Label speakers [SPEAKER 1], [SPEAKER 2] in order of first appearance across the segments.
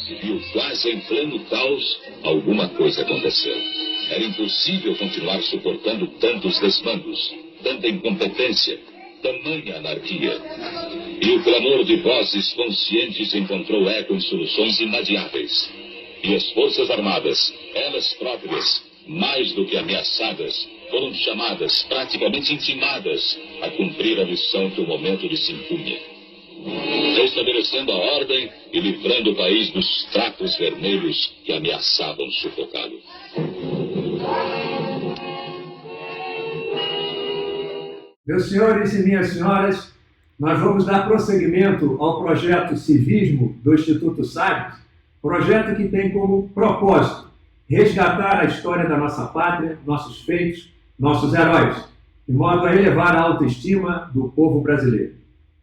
[SPEAKER 1] civil quase em pleno caos, alguma coisa aconteceu. Era impossível continuar suportando tantos desmandos, tanta incompetência, tamanha anarquia. E o clamor de vozes conscientes encontrou eco em soluções inadiáveis. E as Forças Armadas, elas próprias, mais do que ameaçadas, foram chamadas, praticamente intimadas, a cumprir a missão que o momento lhes impunha. Restabelecendo a ordem e livrando o país dos trapos vermelhos que ameaçavam sufocá-lo.
[SPEAKER 2] Meus senhores e minhas senhoras, nós vamos dar prosseguimento ao projeto Civismo do Instituto Sagres, projeto que tem como propósito resgatar a história da nossa pátria, nossos feitos, nossos heróis, de modo a elevar a autoestima do povo brasileiro.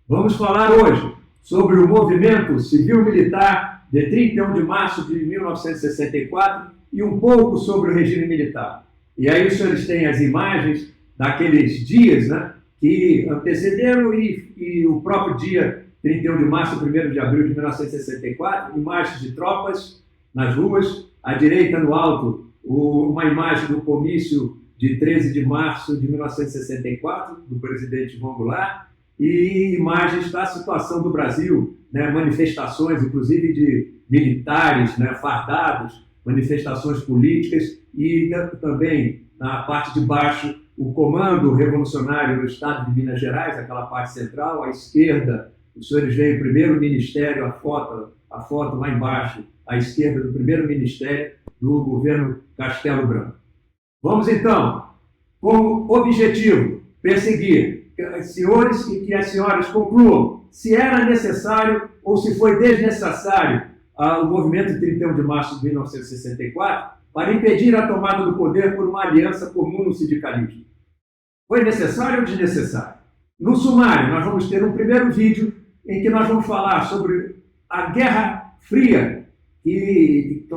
[SPEAKER 2] Vamos falar hoje sobre o movimento civil-militar de 31 de março de 1964 e um pouco sobre o regime militar. E aí os senhores têm as imagens daqueles dias, né, que antecederam e o próprio dia 31 de março, 1º de abril de 1964, imagens de tropas nas ruas, à direita no alto uma imagem do comício de 13 de março de 1964, do presidente João Goulart, e imagens da situação do Brasil, né, manifestações, inclusive de militares, né, fardados, manifestações políticas, e também, na parte de baixo, o Comando Revolucionário do Estado de Minas Gerais, aquela parte central, à esquerda, os senhores veem o primeiro ministério, a foto lá embaixo, à esquerda do primeiro ministério do governo Castelo Branco. Vamos então, como objetivo, perseguir senhores e que as senhoras concluam se era necessário ou se foi desnecessário o movimento 31 de março de 1964 para impedir a tomada do poder por uma aliança comum no sindicalismo. Foi necessário ou desnecessário? No sumário, nós vamos ter um primeiro vídeo em que nós vamos falar sobre a Guerra Fria que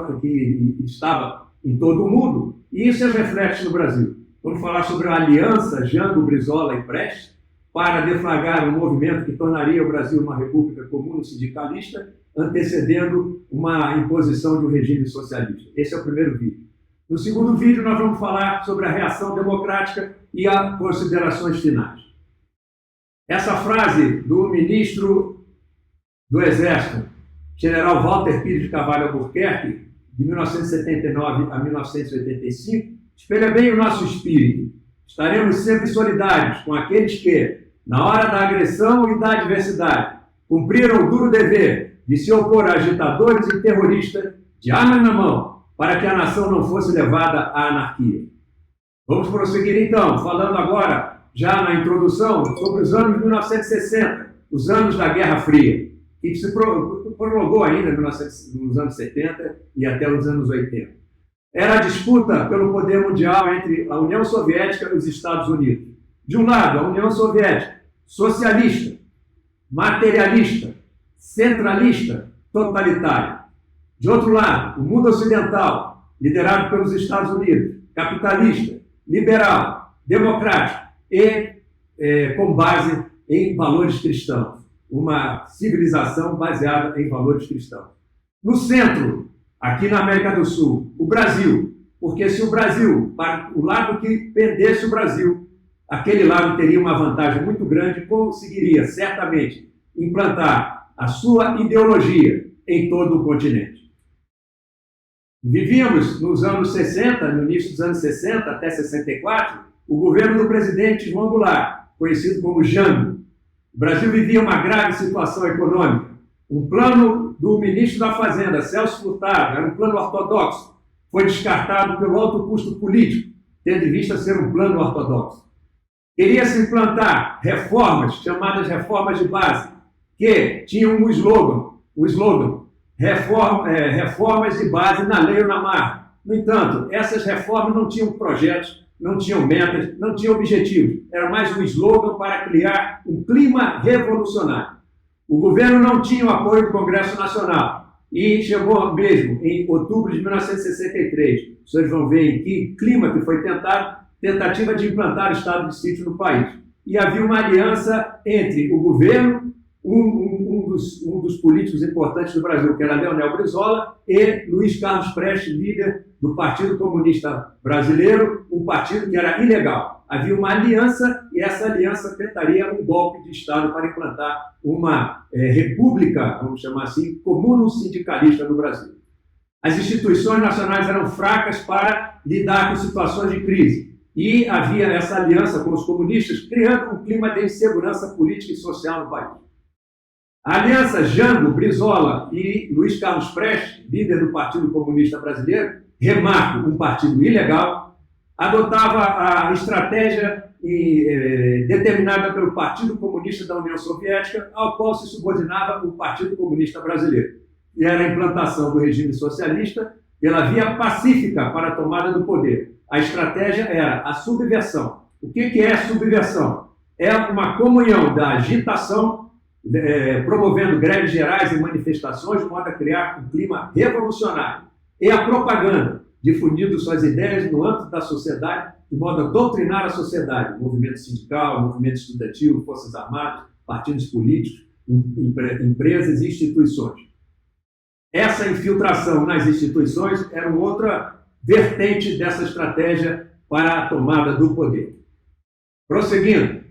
[SPEAKER 2] estava em todo o mundo e seus reflexos no Brasil. Vamos falar sobre a aliança Jango, Brizola e Prestes para deflagrar um movimento que tornaria o Brasil uma república comum sindicalista, antecedendo uma imposição de um regime socialista. Esse é o primeiro vídeo. No segundo vídeo, nós vamos falar sobre a reação democrática e as considerações finais. Essa frase do ministro do Exército, general Walter Pires de Carvalho Albuquerque, de 1979 a 1985, espelha bem o nosso espírito. Estaremos sempre solidários com aqueles que, na hora da agressão e da adversidade, cumpriram o duro dever de se opor a agitadores e terroristas de armas na mão, para que a nação não fosse levada à anarquia. Vamos prosseguir então, falando agora, já na introdução, sobre os anos 1960, os anos da Guerra Fria, que se prolongou ainda nos anos 70 e até os anos 80. Era a disputa pelo poder mundial entre a União Soviética e os Estados Unidos. De um lado, a União Soviética, socialista, materialista, centralista, totalitária. De outro lado, o mundo ocidental, liderado pelos Estados Unidos, capitalista, liberal, democrático e com base em valores cristãos. Uma civilização baseada em valores cristãos. No centro, aqui na América do Sul, o Brasil, porque se o Brasil, para o lado que pendesse o Brasil, aquele lado teria uma vantagem muito grande e conseguiria, certamente, implantar a sua ideologia em todo o continente. Vivíamos nos anos 60, no início dos anos 60 até 64, o governo do presidente João Goulart, conhecido como Jango. O Brasil vivia uma grave situação econômica. Um plano do ministro da Fazenda, Celso Furtado, era um plano ortodoxo, foi descartado pelo alto custo político, tendo em vista ser um plano ortodoxo. Queria-se implantar reformas, chamadas reformas de base, que tinham um slogan, reformas de base na lei ou na marra. No entanto, essas reformas não tinham projetos, não tinham metas, não tinham objetivos. Era mais um slogan para criar um clima revolucionário. O governo não tinha o apoio do Congresso Nacional e chegou mesmo em outubro de 1963. Os senhores vão ver em que clima que foi tentativa de implantar o estado de sítio no país. E havia uma aliança entre o governo, um dos políticos importantes do Brasil, que era Leonel Brizola, e Luiz Carlos Prestes, líder do Partido Comunista Brasileiro, um partido que era ilegal. Havia uma aliança, e essa aliança tentaria um golpe de Estado para implantar uma república, vamos chamar assim, comuno-sindicalista no Brasil. As instituições nacionais eram fracas para lidar com situações de crise. E havia essa aliança com os comunistas, criando um clima de insegurança política e social no país. A aliança Jango, Brizola e Luiz Carlos Prestes, líder do Partido Comunista Brasileiro, remarco, um partido ilegal, adotava a estratégia determinada pelo Partido Comunista da União Soviética, ao qual se subordinava o Partido Comunista Brasileiro, e era a implantação do regime socialista pela via pacífica para a tomada do poder. A estratégia era a subversão. O que é subversão? É uma comunhão da agitação, promovendo greves gerais e manifestações, de modo a criar um clima revolucionário. E a propaganda, difundindo suas ideias no âmbito da sociedade, de modo a doutrinar a sociedade, movimento sindical, movimento estudantil, forças armadas, partidos políticos, empresas e instituições. Essa infiltração nas instituições era uma outra vertente dessa estratégia para a tomada do poder. Prosseguindo, o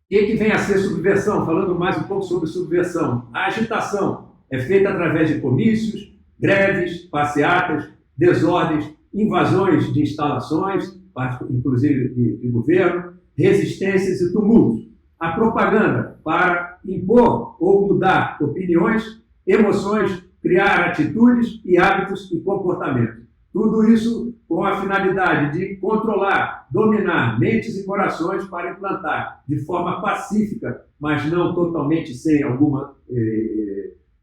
[SPEAKER 2] que vem a ser subversão? Falando mais um pouco sobre subversão. A agitação é feita através de comícios, greves, passeatas, desordens, invasões de instalações, inclusive de governo, resistências e tumultos. A propaganda para impor ou mudar opiniões, emoções, criar atitudes e hábitos e comportamentos. Tudo isso com a finalidade de controlar, dominar mentes e corações para implantar de forma pacífica, mas não totalmente sem alguma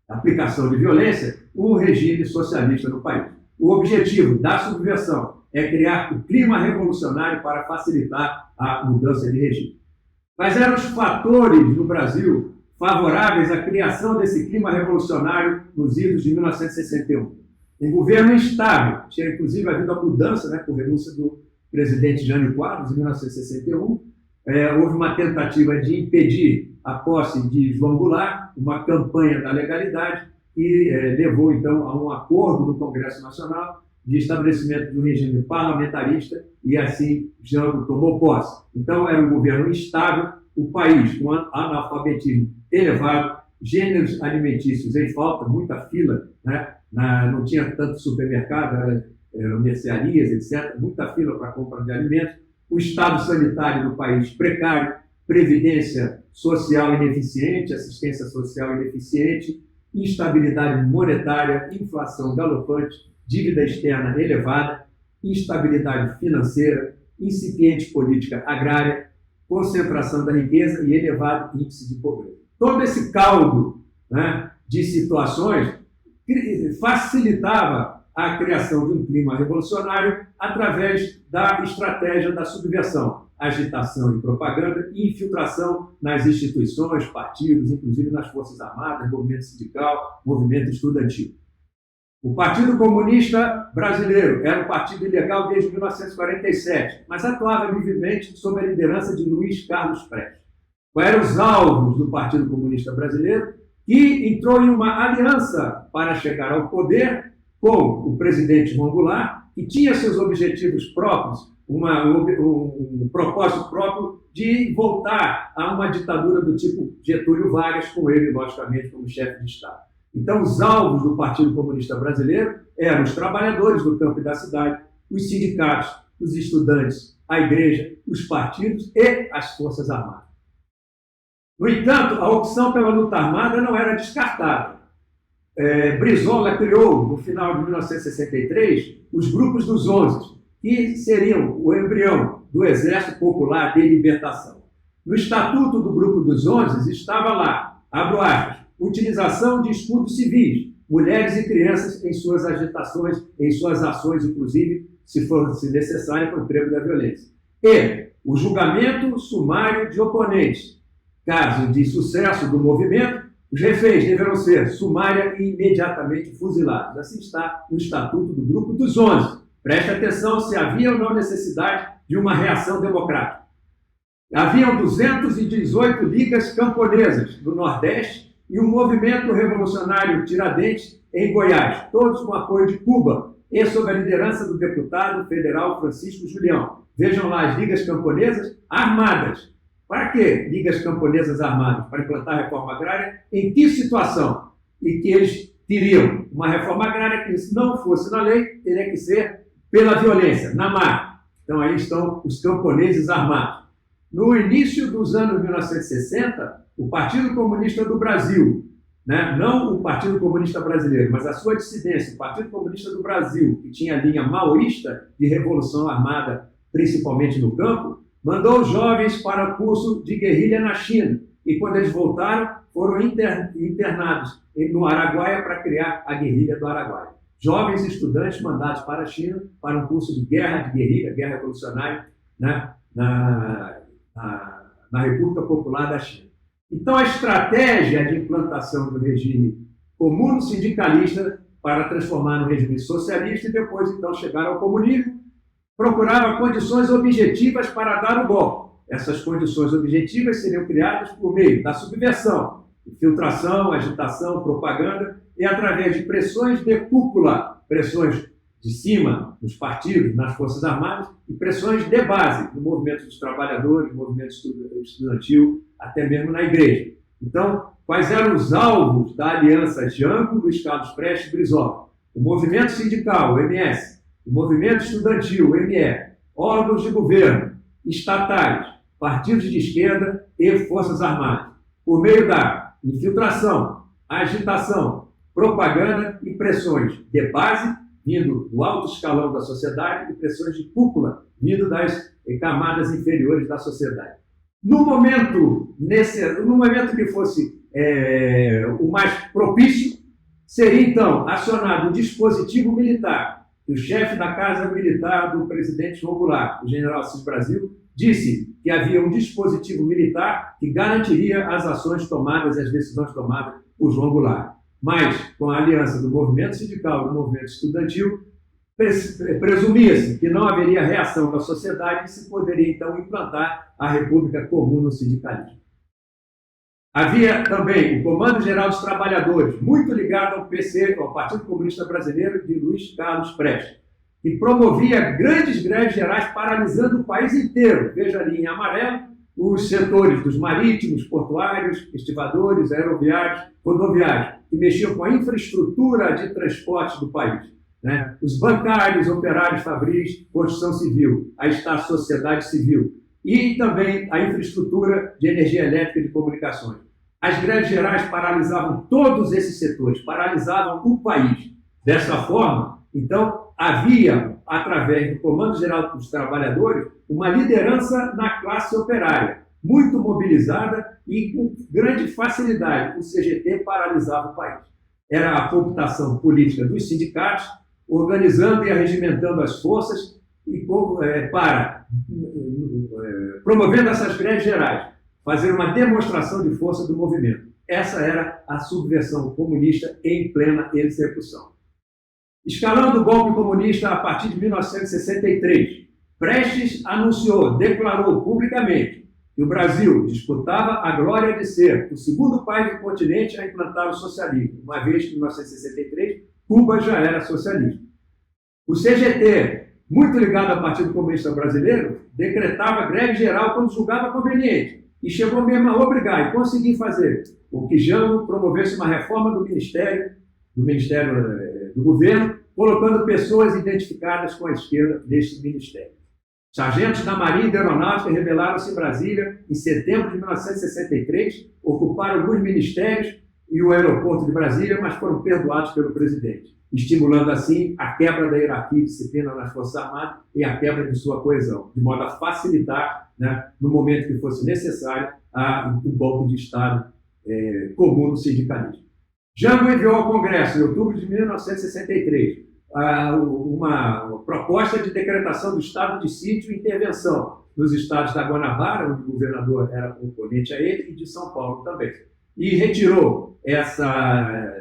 [SPEAKER 2] aplicação de violência, um regime socialista no país. O objetivo da subversão é criar o clima revolucionário para facilitar a mudança de regime. Quais eram os fatores no Brasil favoráveis à criação desse clima revolucionário nos idos de 1961? Um governo instável, tinha inclusive havido a mudança, por renúncia do presidente Jânio Quadros, em 1961. Houve uma tentativa de impedir a posse de João Goulart, uma campanha da legalidade, que levou, então, a um acordo no Congresso Nacional de estabelecimento de um regime parlamentarista, e assim Jango tomou posse. Então, era um governo instável, o país com analfabetismo elevado, gêneros alimentícios em falta, muita fila, não tinha tanto supermercado, mercearias, etc., muita fila para compra de alimentos, o estado sanitário do país precário, previdência social ineficiente, assistência social ineficiente, instabilidade monetária, inflação galopante, dívida externa elevada, instabilidade financeira, incipiente política agrária, concentração da riqueza e elevado índice de pobreza. Todo esse caldo de situações facilitava a criação de um clima revolucionário através da estratégia da subversão, agitação e propaganda e infiltração nas instituições, partidos, inclusive nas forças armadas, movimento sindical, movimento estudantil. O Partido Comunista Brasileiro era um partido ilegal desde 1947, mas atuava livremente sob a liderança de Luiz Carlos Prestes. Quais eram os alvos do Partido Comunista Brasileiro? Que entrou em uma aliança para chegar ao poder com o presidente João Goulart, que tinha seus objetivos próprios, um propósito próprio de voltar a uma ditadura do tipo Getúlio Vargas, com ele, logicamente, como chefe de Estado. Então, os alvos do Partido Comunista Brasileiro eram os trabalhadores do campo e da cidade, os sindicatos, os estudantes, a igreja, os partidos e as forças armadas. No entanto, a opção pela luta armada não era descartada. Brizola criou, no final de 1963, os Grupos dos 11, que seriam o embrião do Exército Popular de Libertação. No Estatuto do Grupo dos 11 estava lá, abro aspas, utilização de escudos civis, mulheres e crianças em suas agitações, em suas ações, inclusive, se fosse necessário, para o emprego da violência. E o julgamento sumário de oponentes. Caso de sucesso do movimento, os reféns deverão ser sumária e imediatamente fuzilados. Assim está no Estatuto do Grupo dos 11. Preste atenção se havia ou não necessidade de uma reação democrática. Haviam 218 ligas camponesas do Nordeste e um movimento revolucionário Tiradentes em Goiás, todos com apoio de Cuba e sob a liderança do deputado federal Francisco Julião. Vejam lá as ligas camponesas armadas. Para que ligas camponesas armadas? Para implantar a reforma agrária? Em que situação? E que eles teriam uma reforma agrária que, se não fosse na lei, teria que ser pela violência, na mar. Então aí estão os camponeses armados. No início dos anos 1960, o Partido Comunista do Brasil, né, não o Partido Comunista Brasileiro, mas a sua dissidência, o Partido Comunista do Brasil, que tinha a linha maoísta de revolução armada, principalmente no campo, mandou os jovens para o curso de guerrilha na China. E quando eles voltaram, foram internados no Araguaia para criar a guerrilha do Araguaia. Jovens estudantes mandados para a China para um curso de guerra, de guerrilha, guerra revolucionária, né, na República Popular da China. Então, a estratégia de implantação do regime comuno-sindicalista para transformar no regime socialista e depois, então, chegar ao comunismo, procurava condições objetivas para dar o golpe. Essas condições objetivas seriam criadas por meio da subversão, infiltração, agitação, propaganda e através de pressões de cúpula, pressões de cima nos partidos, nas Forças Armadas e pressões de base no movimento dos trabalhadores, no movimento estudantil, até mesmo na igreja. Então, quais eram os alvos da aliança Jango, Luiz Carlos Prestes e Brizola? O movimento sindical, o MS, o movimento estudantil, o ME, órgãos de governo, estatais, partidos de esquerda e Forças Armadas, por meio da infiltração, agitação, propaganda e pressões de base, vindo do alto escalão da sociedade, e pressões de cúpula, vindo das camadas inferiores da sociedade. No momento que fosse o mais propício, seria então acionado o dispositivo militar. E o chefe da Casa Militar do presidente João Goulart, o general Assis Brasil, disse que havia um dispositivo militar que garantiria as ações tomadas e as decisões tomadas por João Goulart. Mas, com a aliança do movimento sindical e do movimento estudantil, presumia-se que não haveria reação da sociedade e se poderia, então, implantar a República Comum no sindicalismo. Havia também o Comando Geral dos Trabalhadores, muito ligado ao PC, ao Partido Comunista Brasileiro, de Luiz Carlos Prestes, que promovia grandes greves gerais paralisando o país inteiro. Veja ali em amarelo os setores dos marítimos, portuários, estivadores, aeroviários, rodoviários, que mexiam com a infraestrutura de transporte do país, né? Os bancários, operários fabris, construção civil, aí está a sociedade civil, e também a infraestrutura de energia elétrica e de comunicações. As greves gerais paralisavam todos esses setores, paralisavam o país. Dessa forma, então, havia, através do Comando Geral dos Trabalhadores, uma liderança na classe operária, muito mobilizada e com grande facilidade. O CGT paralisava o país. Era a computação política dos sindicatos, organizando e arregimentando as forças e promovendo essas greves gerais, fazer uma demonstração de força do movimento. Essa era a subversão comunista em plena execução. Escalando o golpe comunista a partir de 1963, Prestes declarou publicamente que o Brasil disputava a glória de ser o segundo país do continente a implantar o socialismo, uma vez que em 1963 Cuba já era socialista. O CGT, muito ligado ao Partido Comunista Brasileiro, decretava greve geral quando julgava conveniente e chegou mesmo a obrigar e conseguir fazer o que Jango promovesse uma reforma do Ministério do Governo, colocando pessoas identificadas com a esquerda neste ministério. Sargentos da Marinha e da Aeronáutica rebelaram-se em Brasília em setembro de 1963, ocuparam alguns ministérios e o aeroporto de Brasília, mas foram perdoados pelo presidente, estimulando assim a quebra da hierarquia e disciplina nas Forças Armadas e a quebra de sua coesão, de modo a facilitar, né, no momento que fosse necessário, o golpe de Estado comum no sindicalismo. Jango enviou ao Congresso, em outubro de 1963, uma proposta de decretação do estado de sítio e intervenção nos estados da Guanabara, onde o governador era oponente a ele, e de São Paulo também. E retirou essa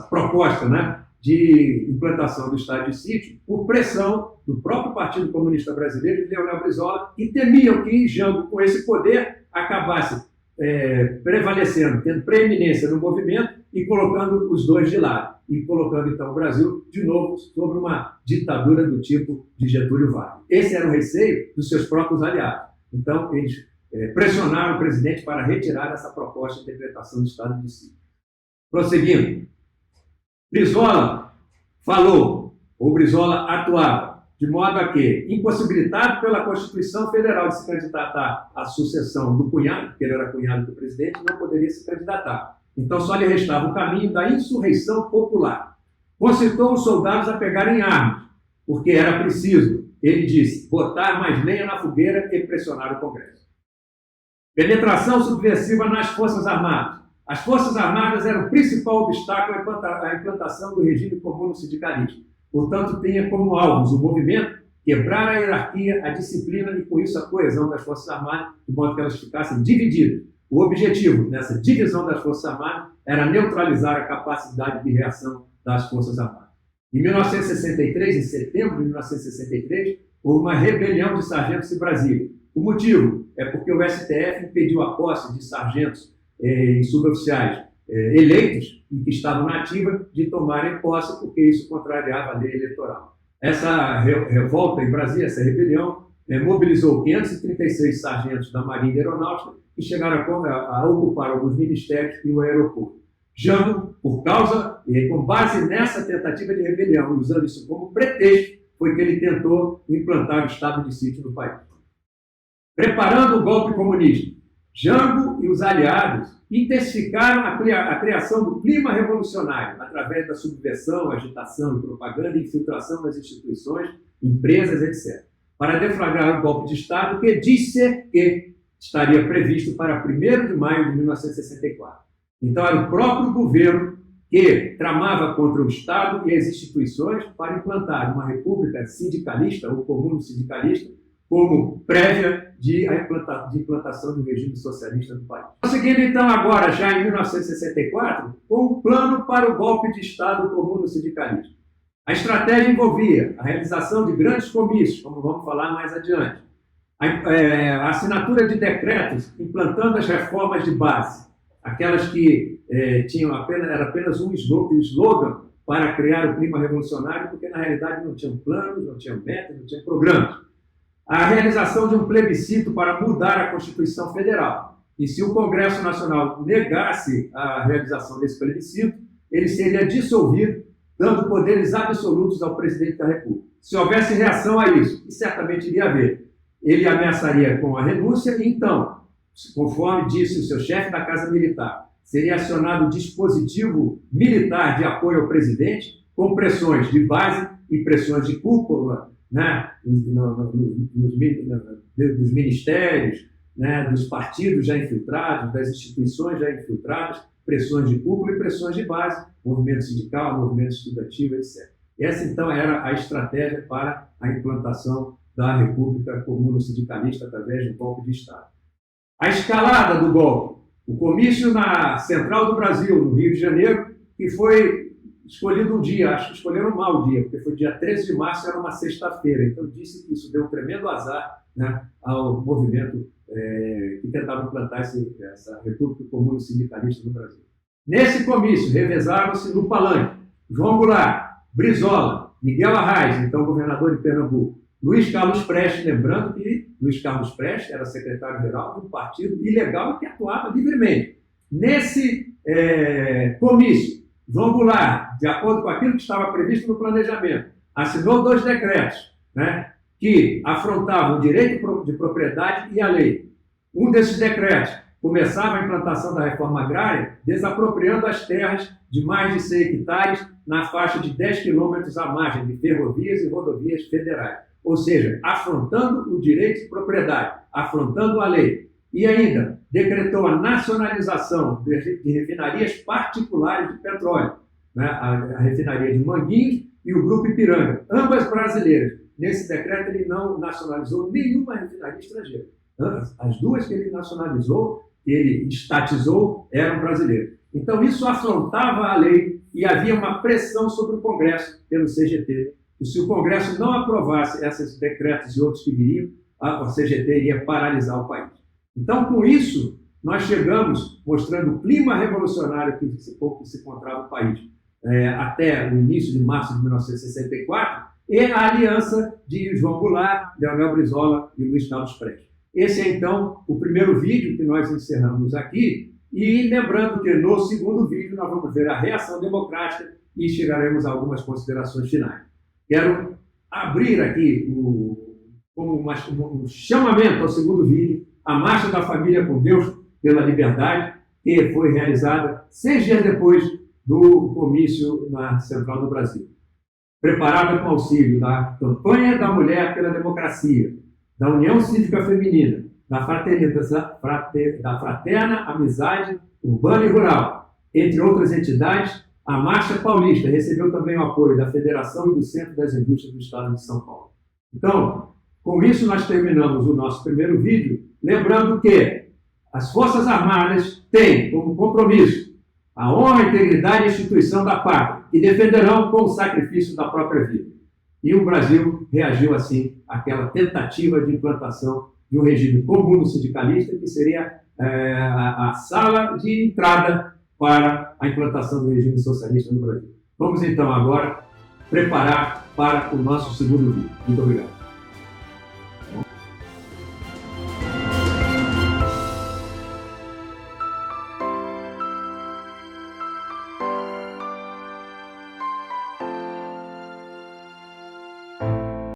[SPEAKER 2] proposta, né, de implantação do estado de sítio por pressão do próprio Partido Comunista Brasileiro, de Leonel Brizola, e temiam que Jango, com esse poder, acabasse prevalecendo, tendo preeminência no movimento e colocando os dois de lado, e colocando, então, o Brasil, de novo, sobre uma ditadura do tipo de Getúlio Vargas. Esse era o receio dos seus próprios aliados. Então, eles pressionaram o presidente para retirar essa proposta de decretação de estado de sítio. Prosseguindo, Brizola falou, ou Brizola atuava, de modo a que, impossibilitado pela Constituição Federal de se candidatar à sucessão do cunhado, porque ele era cunhado do presidente, não poderia se candidatar. Então só lhe restava o caminho da insurreição popular. Concitou os soldados a pegarem armas, porque era preciso, ele disse, botar mais lenha na fogueira e pressionar o Congresso. Penetração subversiva nas Forças Armadas. As Forças Armadas eram o principal obstáculo à implantação do regime comum sindicalista. Portanto, tinha como alvos o movimento quebrar a hierarquia, a disciplina e, com isso, a coesão das Forças Armadas, de modo que elas ficassem divididas. O objetivo nessa divisão das Forças Armadas era neutralizar a capacidade de reação das Forças Armadas. Em 1963, em setembro de 1963, houve uma rebelião de sargentos em Brasília. O motivo é porque o STF impediu a posse de sargentos e suboficiais eleitos e que estavam na ativa de tomarem posse, porque isso contrariava a lei eleitoral. Essa revolta em Brasília, essa rebelião, mobilizou 536 sargentos da Marinha e Aeronáutica que chegaram a ocupar alguns ministérios e o aeroporto. Jango, por causa e com base nessa tentativa de rebelião, usando isso como pretexto, foi que ele tentou implantar o estado de sítio no país. Preparando o golpe comunista, Jango e os aliados intensificaram a criação do clima revolucionário através da subversão, agitação, propaganda e infiltração nas instituições, empresas, etc., para deflagrar o golpe de Estado que disse que estaria previsto para 1º de maio de 1964. Então, era o próprio governo que tramava contra o Estado e as instituições para implantar uma república sindicalista ou comum sindicalista como prévia de implantação do regime socialista no país. Seguindo, então, agora, já em 1964, com um plano para o golpe de Estado comum no sindicalismo. A estratégia envolvia a realização de grandes comícios, como vamos falar mais adiante, a assinatura de decretos implantando as reformas de base, aquelas que era apenas um slogan para criar o clima revolucionário, porque na realidade não tinham planos, não tinham metas, não tinham programas. A realização de um plebiscito para mudar a Constituição Federal. E se o Congresso Nacional negasse a realização desse plebiscito, ele seria dissolvido, dando poderes absolutos ao presidente da República. Se houvesse reação a isso, e certamente iria haver, ele ameaçaria com a renúncia e então, conforme disse o seu chefe da Casa Militar, seria acionado o dispositivo militar de apoio ao presidente, com pressões de base e pressões de cúpula, né, dos ministérios, né, dos partidos já infiltrados, das instituições já infiltradas, pressões de cúpula e pressões de base, movimento sindical, movimento estudantil, etc. Essa, então, era a estratégia para a implantação da República Comum Sindicalista através de um golpe de Estado. A escalada do golpe, o comício na Central do Brasil, no Rio de Janeiro, que foi escolhido um dia, acho que escolheram mal o dia, porque foi dia 13 de março, era uma sexta-feira, então disse que isso deu um tremendo azar, né, ao movimento que tentava implantar essa República Comum Sindicalista no Brasil. Nesse comício, revezaram-se no palanque João Goulart, Brizola, Miguel Arraes, então governador de Pernambuco, Luiz Carlos Prestes, lembrando que Luiz Carlos Prestes era secretário-geral de um partido ilegal que atuava livremente. Nesse comício, João Goulart, de acordo com aquilo que estava previsto no planejamento, assinou 2 decretos, né, que afrontavam o direito de propriedade e a lei. Um desses decretos começava a implantação da reforma agrária, desapropriando as terras de mais de 100 hectares na faixa de 10 quilômetros à margem de ferrovias e rodovias federais. Ou seja, afrontando o direito de propriedade, afrontando a lei. E ainda decretou a nacionalização de refinarias particulares de petróleo, né? A refinaria de Manguinhos e o Grupo Ipiranga, ambas brasileiras. Nesse decreto ele não nacionalizou nenhuma refinaria estrangeira. As 2 que ele nacionalizou, que ele estatizou, eram brasileiras. Então isso afrontava a lei e havia uma pressão sobre o Congresso pelo CGT e se o Congresso não aprovasse esses decretos e outros que viriam, a CGT iria paralisar o país. Então, com isso, nós chegamos mostrando o clima revolucionário que se encontrava o país até o início de março de 1964 e a aliança de João Goulart, Leonel Brizola e Luiz Carlos Prestes. Esse é, então, o primeiro vídeo que nós encerramos aqui e lembrando que no segundo vídeo nós vamos ver a reação democrática e chegaremos a algumas considerações finais. Quero abrir aqui como um chamamento ao segundo vídeo, a Marcha da Família com Deus pela Liberdade, que foi realizada 6 dias depois do comício na Central do Brasil. Preparada com auxílio da Campanha da Mulher pela Democracia, da União Cívica Feminina, da Fraterna Amizade Urbana e Rural, entre outras entidades, a Marcha Paulista recebeu também o apoio da Federação e do Centro das Indústrias do Estado de São Paulo. Então, com isso nós terminamos o nosso primeiro vídeo, lembrando que as Forças Armadas têm como compromisso a honra, a integridade e a instituição da pátria, e defenderão com o sacrifício da própria vida. E o Brasil reagiu assim àquela tentativa de implantação de um regime comum sindicalista, que seria a sala de entrada para a implantação do regime socialista no Brasil. Vamos então agora preparar para o nosso segundo vídeo. Muito obrigado.